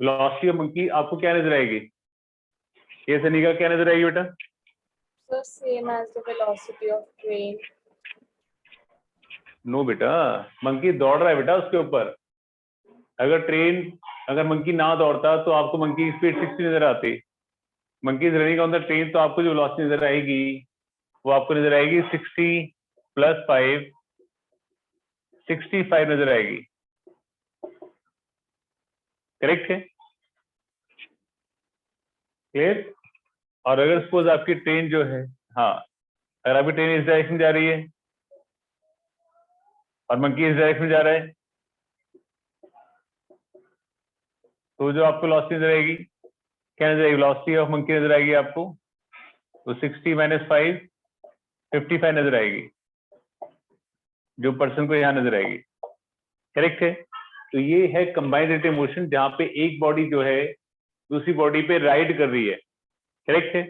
Velocity of monkey आपको क्या नजर आएगी? ये सनिका क्या नजर आएगी बेटा? So same as the velocity of train. No बेटा, मंकी दौड़ रहा है बेटा उसके ऊपर। अगर मंकी ना दौड़ता तो आपको मंकी की स्पीड 60 नजर आती। Monkey running on the train, तो आपको जो वेलोसिटी नजर आएगी वो आपको नजर आएगी 60 + 5, 65 नजर आएगी। करेक्ट है? क्लियर? और अगर सपोज आपकी ट्रेन जो है, हाँ, अगर आपकी ट्रेन इस डायरेक्शन में जा रही है और मंकी इस डायरेक्शन में जा रहा है, तो जो आपको वेलोसिटी नजर आएगी क्या नजर आएगी? वेलोसिटी ऑफ मंकी नजर आएगी आपको, तो 60 - 5, 55 नजर आएगी, जो पर्सन को यहां नजर आएगी। करेक्ट है? तो ये है कंबाइंड रेट मोशन, जहां पे एक बॉडी जो है दूसरी बॉडी पे राइड कर रही है। करेक्ट है?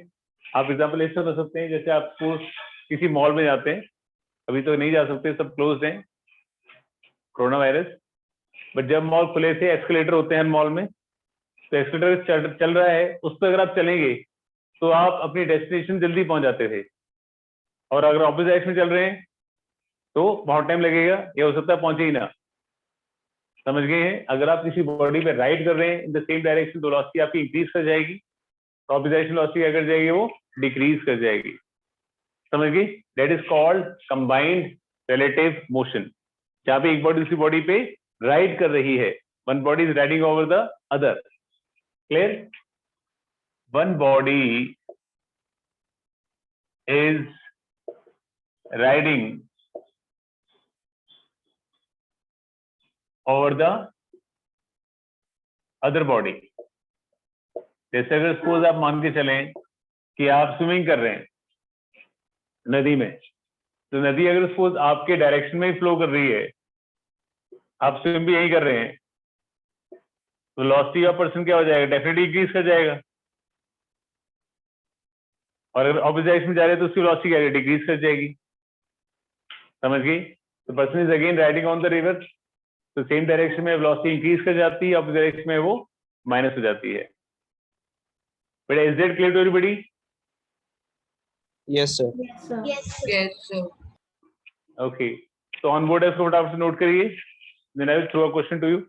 आप एग्जाम्पल ऐसे कर सकते हैं, जैसे आप किसी मॉल में जाते हैं, अभी तो नहीं जा सकते, सब क्लोज हैं, कोरोना वायरस, बट जब मॉल खुले थे एस्केलेटर होते हैं मॉल में, तो एस्केलेटर चल रहा है, उस पर अगर आप चलेंगे तो आप अपनी डेस्टिनेशन जल्दी पहुंच जाते थे। और अगर ऑपोजिट डायरेक्शन में चल रहे हैं तो बहुत टाइम लगेगा, या हो सकता है पहुंचे ही ना। समझ गए हैं? अगर आप किसी बॉडी पे राइड कर रहे हैं इन द सेम डायरेक्शन, तो वेलोसिटी आपकी इंक्रीज कर जाएगी, ऑपोजिट डायरेक्शन वेलोसिटी क्या कर जाएगी? वो डिक्रीज कर जाएगी। समझ गई? That is called combined relative motion, जहां पे एक बॉडी दूसरी बॉडी पे राइड कर रही है। One body is riding over the other. Clear? One body is riding over the other body. जैसे अगर सपोज आप मान के चलें कि आप स्विमिंग कर रहे हैं नदी में, तो नदी अगर सपोज आपके डायरेक्शन में ही फ्लो कर रही है, आप स्विम भी यही कर रहे हैं, तो वेलोसिटी ऑफ पर्सन क्या हो जाएगा? डेफिनेटली इंक्रीज कर जाएगा। और अगर ऑपोजिट डायरेक्शन में जा रहे हैं तो उसकी वेलोसिटी क्या डिक्रीज कर जाएगी। समझ गई? तो person is again riding on the river, तो सेम डायरेक्शन में वेलोसिटी इंक्रीज कर जाती है, ऑपोजिट डायरेक्शन में वो माइनस हो जाती है। But is that clear to everybody? Yes, sir. Yes, sir. Okay, तो ऑन बोर्ड इसको फटाफट से नोट करिए, then I will throw a question to you.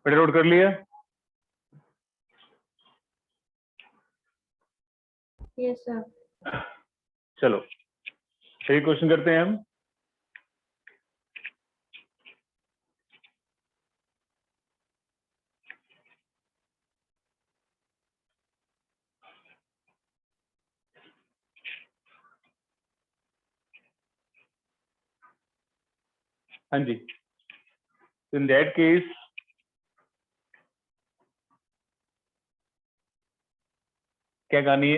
बेटा नोट कर लिया? Yes, sir. चलो सही क्वेश्चन करते हैं हम। हाँ जी, इन दैट केस क्या कहानी है?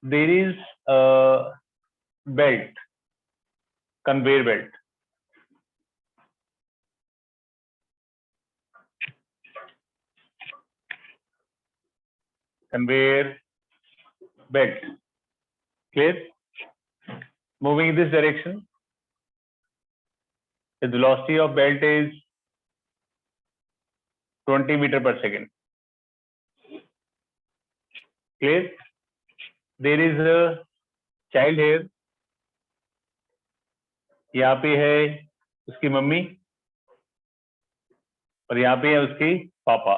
There is belt, conveyor belt, conveyor belt, clear, moving in this direction, The velocity of belt is 20 meter per second. Clear? There is a child here. यहाँ पे है उसकी मम्मी और यहाँ पे है उसकी पापा.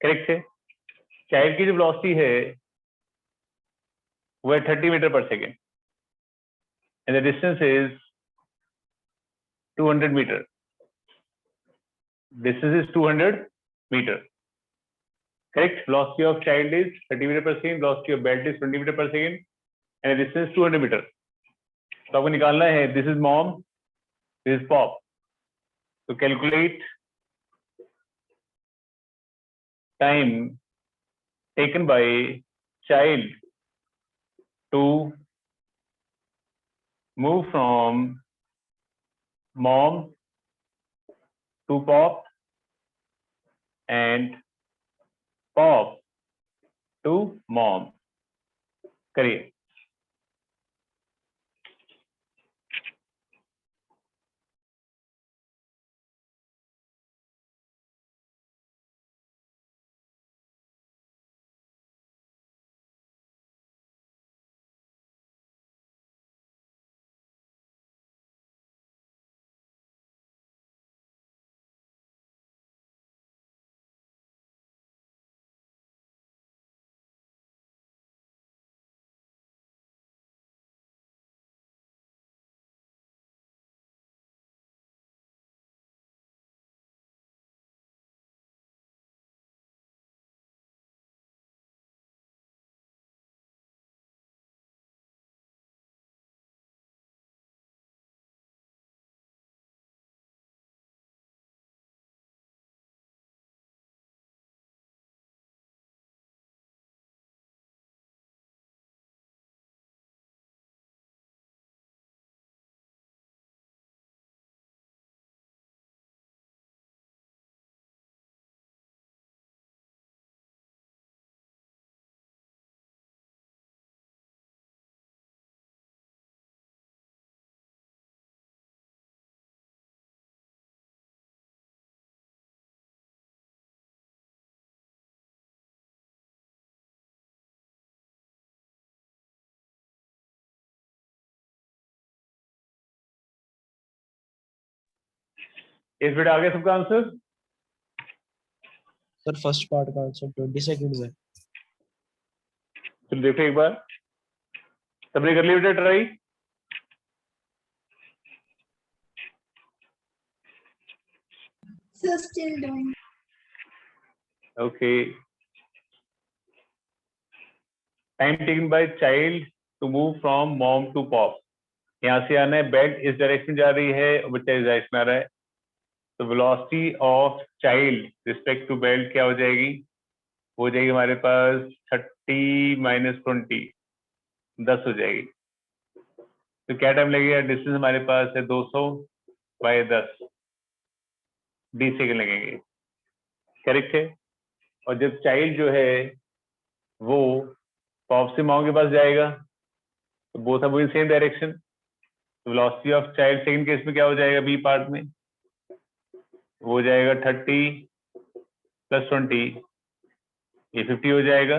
करेक्ट है. चाइल्ड की जो वेलोसिटी है वो है 30 metre per second and the distance is 200 metre. Distance is 200 meter. Correct. Velocity of child is 30 meter per second. Velocity of belt is 20 meter per second, and the distance is 200 meter. तो आपको निकालना है. This is mom. This is pop. So calculate time taken by child to move from mom to pop and pop to mom. करिए. इस बेटा आगे सबका answer. Sir first part का आंसर 20 सेकंड में. चलो देखो एक बार. सबने कर लिया बेटा try. So still doing. Okay. Time taken by child to move from mom to pop. यहाँ से आना है. बेल्ट इस डायरेक्शन जा रही है और बच्चा इस डायरेक्शन आ रहा है. तो velocity of child respect to belt क्या हो जाएगी? हो जाएगी हमारे पास 30 माइनस 20, 10 हो जाएगी. तो क्या टाइम लगेगा? डिस्टेंस हमारे पास है 200 बाय 10, 20 सेकेंड लगेंगे. करेक्ट है. और जब चाइल्ड जो है वो पॉप से मॉम के पास जाएगा तो both are going same direction. Velocity of child second case में क्या हो जाएगा? बी पार्ट में वो हो जाएगा 30 प्लस 20, ये 50 हो जाएगा.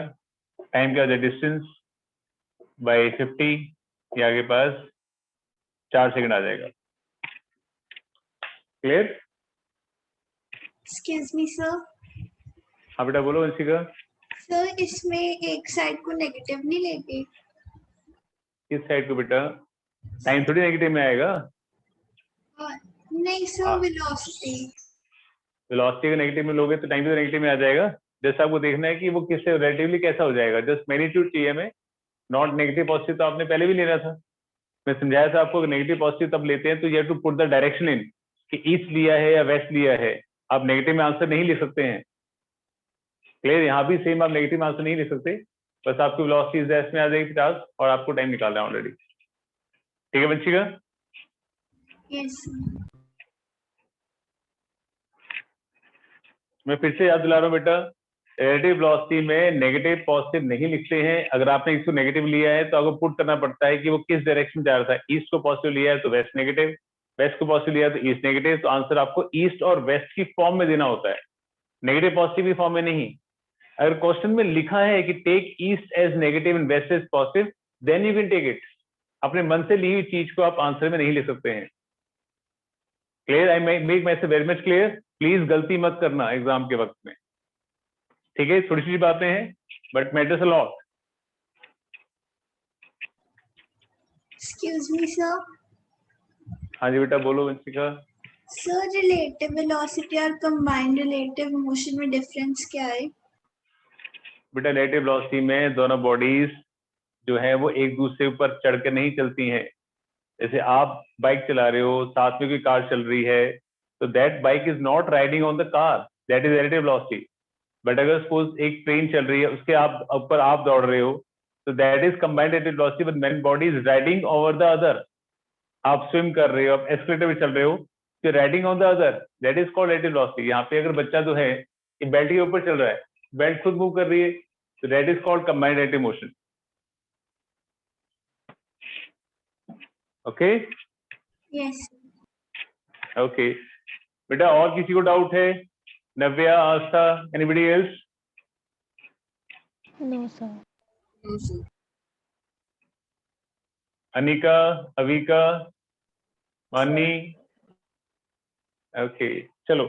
टाइम क्या हो जाएगा? डिस्टेंस बाय 50, ये आगे पास 4 सेकंड आ जाएगा. क्लियर? Excuse me, sir. हाँ बेटा बोलो वंशिका. सर इसमें एक साइड को नेगेटिव नहीं लेंगे? किस साइड को बेटा? टाइम थोड़ी नेगेटिव में आएगा. नहीं सर, वेलोसिटी. वेलोसिटी को नेगेटिव में लोगे तो टाइम भी तो नेगेटिव में आ जाएगा. जैसे आपको देखना है कि वो किससे रिलेटिवली कैसा हो जाएगा. जस्ट मैग्नीट्यूड चाहिए हमें, नॉट नेगेटिव पॉजिटिव. तो आपने पहले भी लेना था. मैं समझाया था आपको. नेगेटिव पॉजिटिव तब लेते हैं तो you have to put the direction in कि ईस्ट लिया है या वेस्ट लिया है. आप नेगेटिव में आंसर नहीं लिख सकते हैं. क्लियर? यहाँ भी सेम आप नेगेटिव में आंसर नहीं लिख सकते. बस आपकी वेलोसिटी इस डायरेक्शन में आ जाएगी 50 और आपको टाइम निकालना है ऑलरेडी. ठीक है बच्ची का? यस. मैं फिर से याद दिला रहा हूँ बेटा. रिलेटिव वेलोसिटी में नेगेटिव पॉजिटिव नहीं लिखते हैं। अगर आपने इसको नेगेटिव लिया है तो आपको पुट करना पड़ता है कि वो किस डायरेक्शन जा रहा था। ईस्ट को पॉजिटिव लिया है तो वेस्ट नेगेटिव, वेस्ट को पॉजिटिव लिया है तो ईस्ट नेगेटिव। तो आंसर आपको ईस्ट और वेस्ट की फॉर्म में देना होता है, नेगेटिव पॉजिटिव की फॉर्म में नहीं। अगर क्वेश्चन में लिखा है कि take east as negative and west as positive, then you can take it. अपने मन से ली हुई चीज को आप आंसर में नहीं लिख सकते हैं। क्लियर? आई मेक माई से वेरी मच क्लियर। प्लीज गलती मत करना एग्जाम के वक्त में, ठीक है? थोड़ी सी बातें हैं but matters a lot. Excuse me, sir. हाँ जी बेटा, बोलो वंशिका। Sir, relative velocity और combined relative motion में difference क्या है? बेटा रिलेटिव वेलोसिटी में दोनों बॉडीज जो है वो एक दूसरे ऊपर चढ़ के नहीं चलती हैं। जैसे आप बाइक चला रहे हो, साथ में कोई कार चल रही है, तो that bike is not riding on the car, that is relative velocity. But अगर सपोज एक ट्रेन चल रही है, उसके आप ऊपर आप दौड़ रहे हो, तो that is combined relative velocity, but one body is riding over the other. आप स्विम कर रहे हो, आप एस्केलेटर पे चल रहे हो, तो riding on the other, that is called relative velocity. यहाँ पे अगर बच्चा जो है ये बेल्ट के ऊपर चल रहा है, बेल्ट खुद मूव कर रही है, तो that is called combined relative motion. Okay Yes. Okay बेटा, और किसी को डाउट है? Navya, Aastha, anybody else? No, sir. No, sir. Anika, Avika, Mani? Okay चलो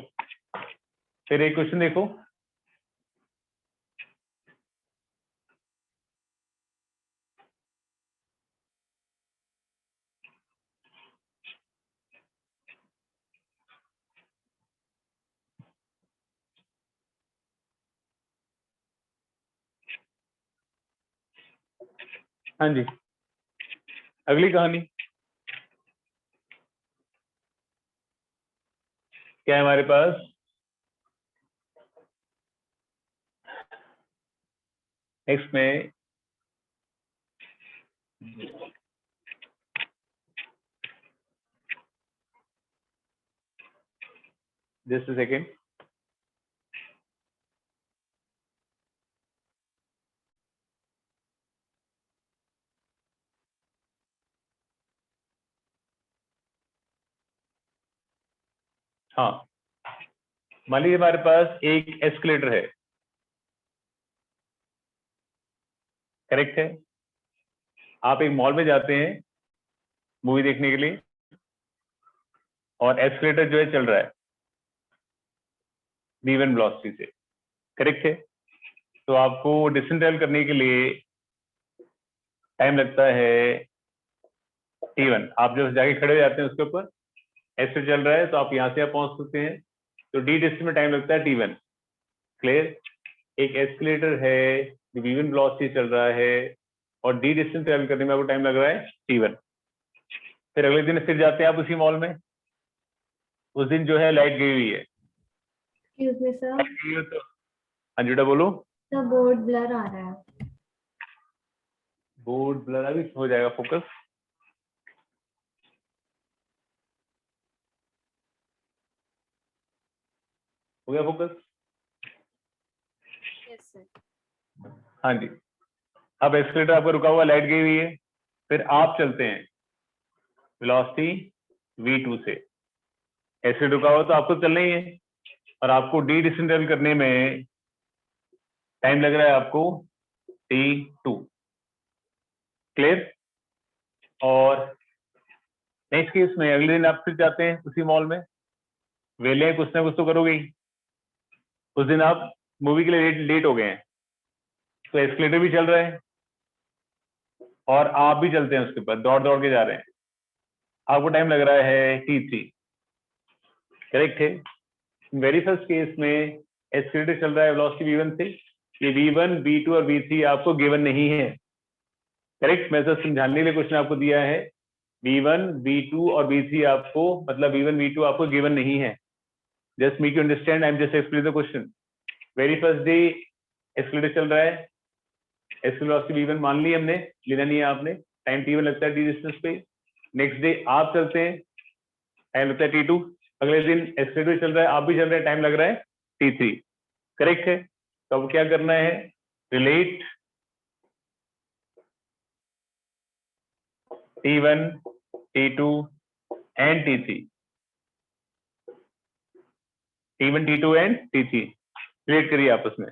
फिर एक क्वेश्चन देखो। हाँ जी, अगली कहानी क्या है हमारे पास? नेक्स्ट में जस्ट अ सेकेंड। हाँ, मान लीजिए हमारे पास एक एस्केलेटर है, करेक्ट है? आप एक मॉल में जाते हैं मूवी देखने के लिए, और एस्केलेटर जो है चल रहा है v1 वेलोसिटी से, करेक्ट है? तो आपको डिस्टेंस ट्रैवल करने के लिए टाइम लगता है t1। आप जब जाके खड़े हो जाते हैं उसके ऊपर, एस्केलेटर चल रहा है तो आप यहाँ से पहुंच सकते हैं, तो d डिस्टेंस में टाइम लगता है t1। क्लियर? एक एस्केलेटर है, v1 वेलोसिटी चल रहा है, और d डिस्टेंस ट्रैवल करने में आपको टाइम लग रहा है t1। फिर अगले दिन फिर जाते हैं आप उसी मॉल में, उस दिन जो है लाइट गई हुई है। Excuse me, sir. लाइट गई हो तो हाँ जी बेटा बोलो। The board blur आ रहा है. बोर्ड ब्लर अभी हो जाएगा, फोकस हो गया, फोकस? Yes, sir. हाँ जी, अब एस्केलेटर आपका रुका हुआ, लाइट गई हुई है, फिर आप चलते हैं वेलोसिटी v2 से। एस्केलेटर रुका हुआ तो आपको चलना ही है, और आपको d डिस्टेंस ट्रैवल करने में टाइम लग रहा है आपको t2। क्लियर? और नेक्स्ट केस में अगले दिन आप फिर जाते हैं उसी मॉल में, वेले कुछ ना कुछ तो करोगे ही। उस दिन आप मूवी के लिए लेट हो गए हैं, तो एस्केलेटर भी चल रहा है और आप भी चलते हैं उसके ऊपर, दौड़ दौड़ के जा रहे हैं, आपको टाइम लग रहा है t3। करेक्ट है? वेरी फर्स्ट केस में एस्केलेटर चल रहा है वेलोसिटी v1 से, ये v1, v2 और v3 आपको गिवन नहीं है। करेक्ट? मैं सर समझाने के लिए क्वेश्चन आपको दिया है, v1, v2 और v3 आपको, मतलब v1, v2 आपको गिवन नहीं है। Just make you understand, I am just explain the question. Very first day escalator चल रहा है, एस्केलेटर वेलोसिटी v1 मान ली हमने, लेना नहीं है आपने, टाइम t1 लगता है d डिस्टेंस पे। नेक्स्ट डे आप चलते हैं, टाइम लगता है t2। अगले दिन एस्केलेटर चल रहा है, आप भी चल रहे हैं, टाइम लग रहा है t3। करेक्ट है? तो अब क्या करना है, relate T1, T2 and T3, T1, T2 and T3 relate करिए आपस में।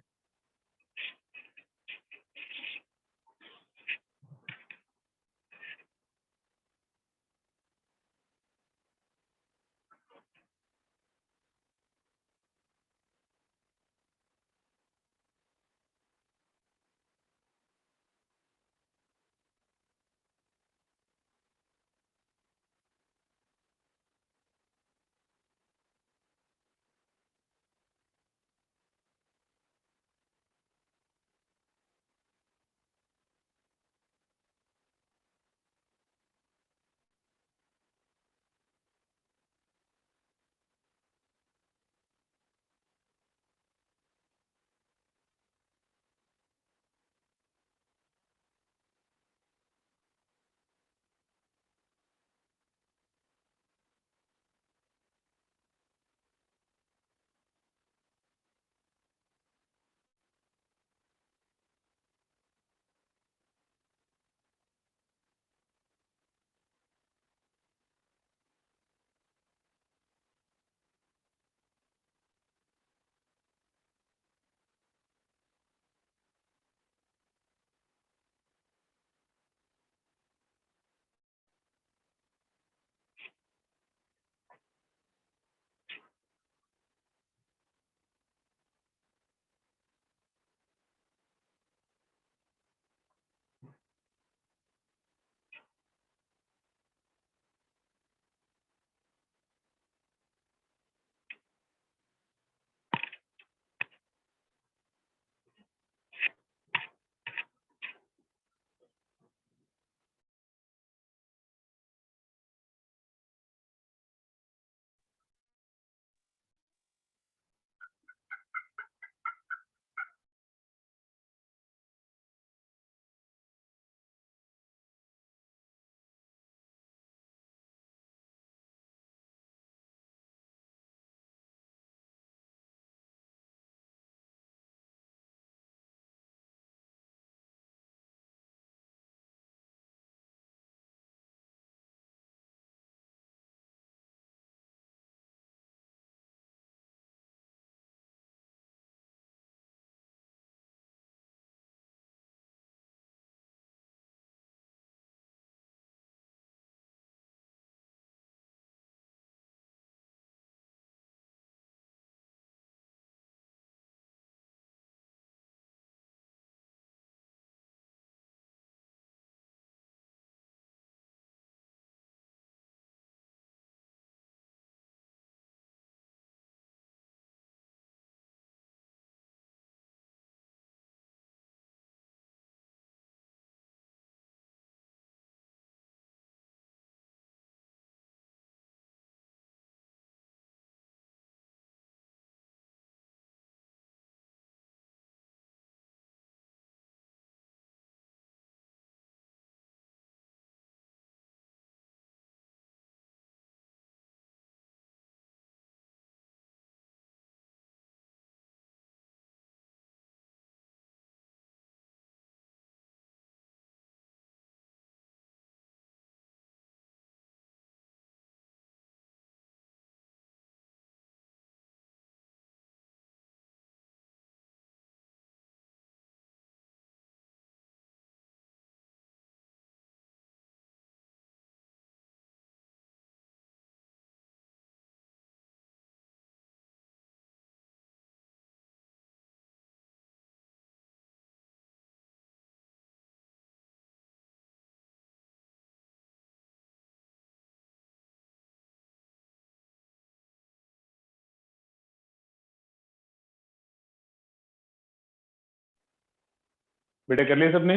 बेटा कर लिया सबने?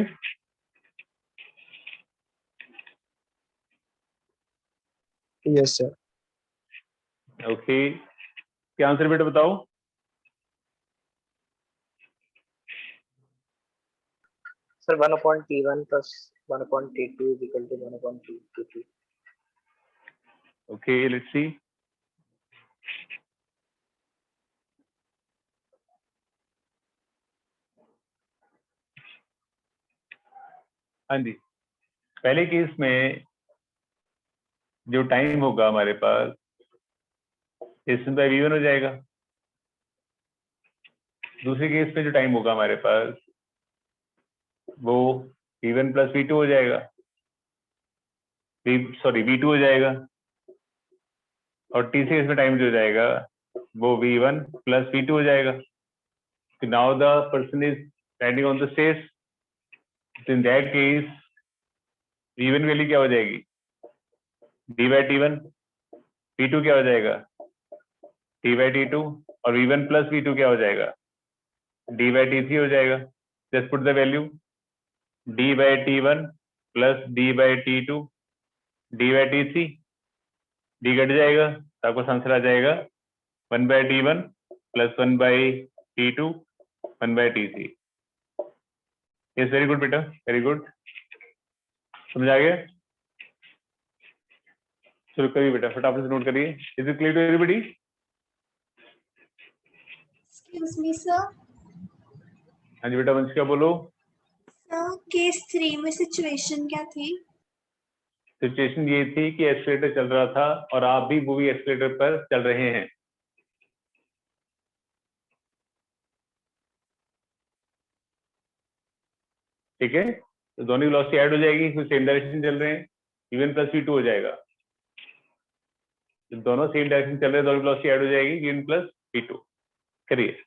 Yes, sir. ओके, क्या आंसर बेटा बताओ? Sir, 1 upon T1 plus 1 upon T2 is equal to 1 upon T3. Okay, let's see. हाँ जी, पहले केस में जो टाइम होगा हमारे पास एस बाई वी वन हो जाएगा। दूसरे केस में जो टाइम होगा हमारे पास वो V one plus V two हो जाएगा, वी टू हो जाएगा। और तीसरे केस में टाइम जो हो जाएगा वो V one plus V two हो जाएगा। Now the person is standing on the stage, in that case V one value क्या हो जाएगी, D by T one. V two क्या हो जाएगा, डी बाई टी टू। और V one plus V two क्या हो जाएगा, डी बाई टी थ्री हो जाएगा। Just put the value D by T one plus D by T two D by T three. D cut जाएगा तो आपको answer आ जाएगा 1/T1 plus 1/T2 1/T3। Yes, very good बेटा, very good. समझ आ गया? शुरू करिए बेटा, फटाफट से नोट करिए। Is it clear to everybody? Excuse me, sir. हाँ जी बेटा, वंशिका बोलो। Sir, case 3 में सिचुएशन क्या थी? सिचुएशन ये थी कि एक्सीलरेटर चल रहा था और आप भी मूवी एक्सीलरेटर पर चल रहे हैं। ठीक है, तो दोनों की वेलोसिटी ऐड हो जाएगी, फिर सेम डायरेक्शन चल रहे हैं, v1 प्लस v2 हो जाएगा। जब दोनों सेम डायरेक्शन चल रहे हैं, दोनों की वेलोसिटी ऐड हो जाएगी, v1 प्लस v2। करिए।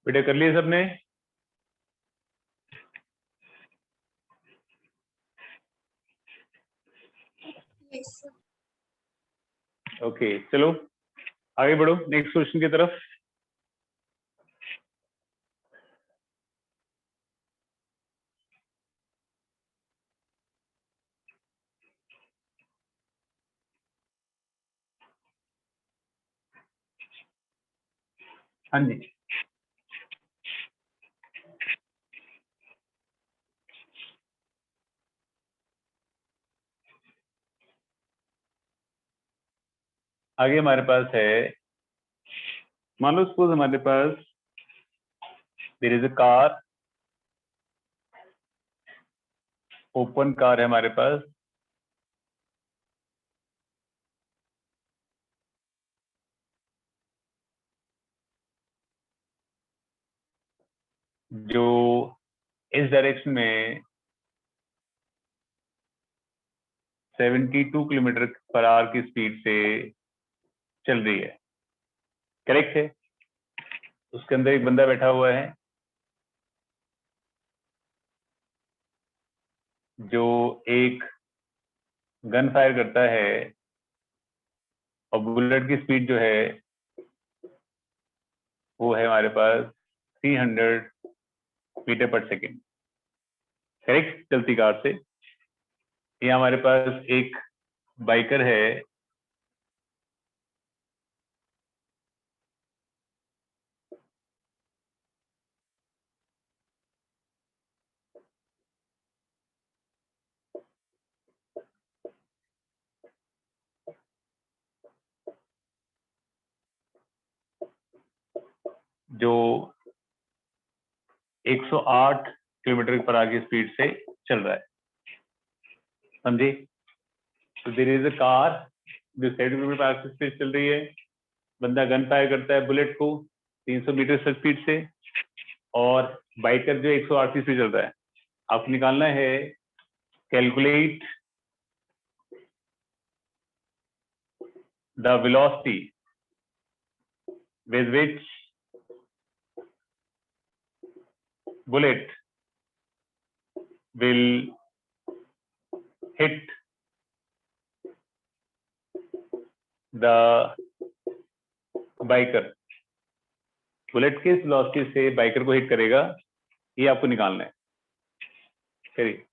बेटा कर लिए सबने? Yes, sir. ओके, चलो आगे बढ़ो नेक्स्ट क्वेश्चन की तरफ। हाँ जी, आगे हमारे पास है, मान लो सपोज हमारे पास there is a car, open car है हमारे पास, जो इस डायरेक्शन में 72 किलोमीटर पर आवर की स्पीड से चल रही है। करेक्ट है? उसके अंदर एक बंदा बैठा हुआ है जो एक गन फायर करता है और बुलेट की स्पीड जो है वो है हमारे पास 300 मीटर पर सेकेंड। करेक्ट, चलती कार से। ये हमारे पास एक बाइकर है जो 108 किलोमीटर पर आवर की स्पीड से चल रहा है। समझे? तो देयर इज अ कार जो 70 किलोमीटर पर आवर स्पीड चल रही है, बंदा गन फायर करता है बुलेट को 300 मीटर स्पीड से, और बाइकर जो 108 से चल रहा है। आपको निकालना है calculate the velocity with which bullet will hit the biker। Bullet किस वेलोसिटी से बाइकर को हिट करेगा, ये आपको निकालना है। करिए।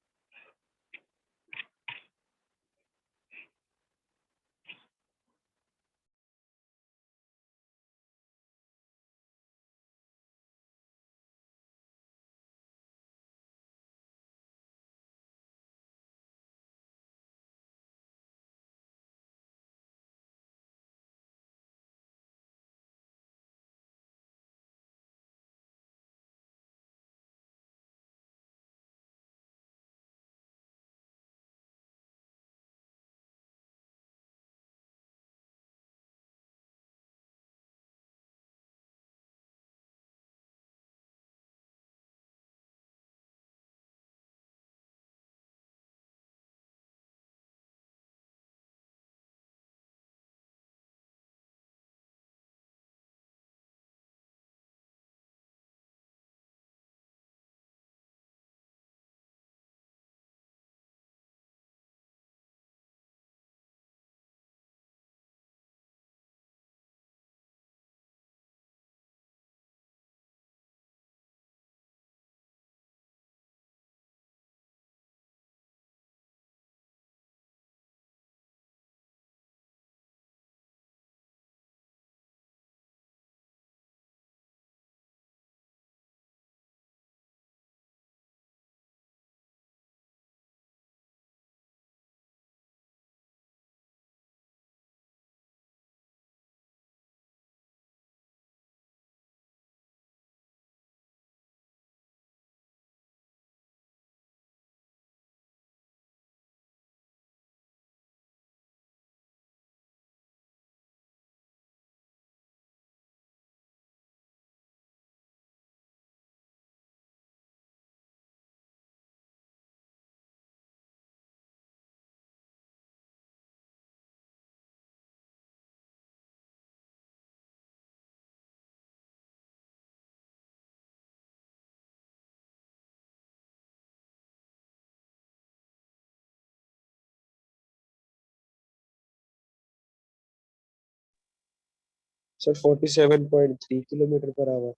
Sir 47.3 kilometre per hour.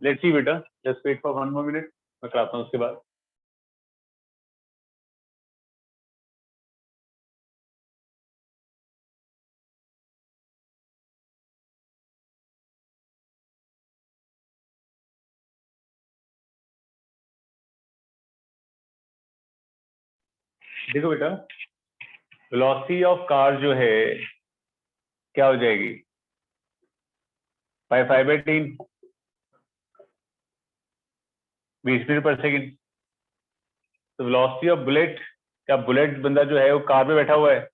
Let's see बेटा, just wait for 1 more minute, मैं कराता हूँ उसके बाद। देखो बेटा, वेलोसिटी ऑफ कार जो है क्या हो जाएगी, 5/3 20 मीटर पर सेकेंड। तो वेलोसिटी ऑफ बुलेट, क्या बुलेट बंदा जो है वो कार में बैठा हुआ है,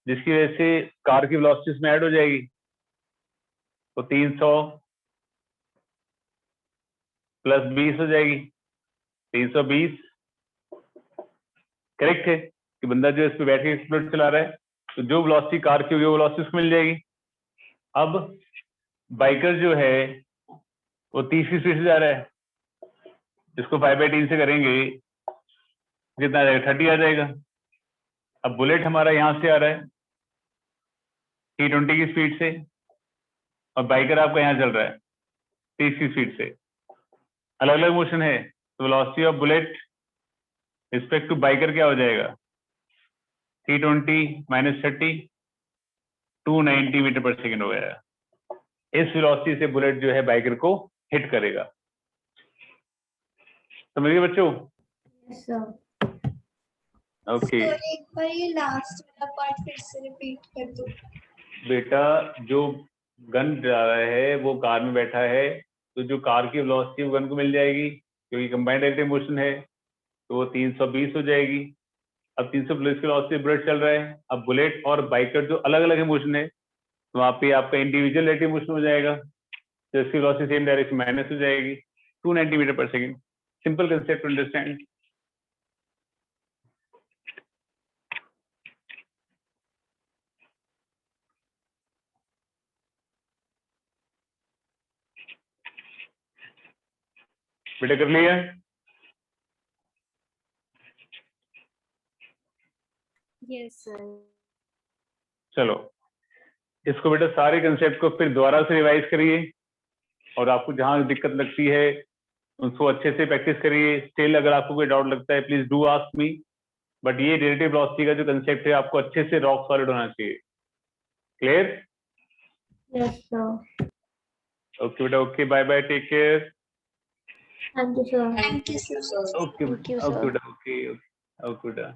जिसकी वजह से कार की वेलोसिटी उसमें ऐड हो जाएगी। तो 300 + 20 हो जाएगी, 320। करेक्ट है कि बंदा जो इस पे बैठ के बुलेट चला रहा है, तो जो वेलोसिटी कार की होगी वो वेलोसिटी उसको मिल जाएगी। अब बाइकर जो है वो 30 की स्पीड से जा रहा है, जिसको 5/3 से करेंगे कितना आ जाएगा, 30 आ जाएगा। अब बुलेट हमारा यहाँ से आ रहा है 320 की स्पीड से, और बाइकर आपका यहाँ चल रहा है 30 की स्पीड से। अलग अलग मोशन है, तो velocity of bullet respect to biker क्या हो जाएगा, 320 - 30 290 मीटर पर सेकेंड हो गया। इस वेलोसिटी से बुलेट जो है बाइकर को हिट करेगा। समझिए बच्चों? Yes, sir. ओके सर एक बार ये लास्ट वाला पार्ट फिर से रिपीट कर दो। बेटा, जो गन चला रहा है वो कार में बैठा है, तो जो कार की वेलोसिटी वो गन को मिल जाएगी, क्योंकि कंबाइंड रिलेटिव मोशन है तो वो 320 हो जाएगी। अब 320 वेलोसिटी बुलेट चल रहा है। अब बुलेट और बाइकर जो अलग अलग मोशन है तो वहाँ पे आपका इंडिविजुअल रिलेटिव मोशन हो जाएगा, तो इसकी वेलोसिटी सेम डायरेक्शन माइनस हो जाएगी 290 metre per second. Simple concept to understand. बेटा कर लिया? Yes, sir. चलो इसको बेटा सारे कंसेप्ट को फिर दोबारा से रिवाइज करिए और आपको जहां दिक्कत लगती है उसको अच्छे से प्रैक्टिस करिए। स्टिल अगर आपको कोई डाउट लगता है please do ask me, but ये रिलेटिव वेलोसिटी का जो कंसेप्ट है आपको अच्छे से रॉक सॉलिड होना चाहिए। क्लियर? Yes, sir. ओके बेटा, okay, bye bye, take care. Thank you, sir. Thank you, sir. Okay Thank you, okay sir. बेटा, ओके ओके बेटा।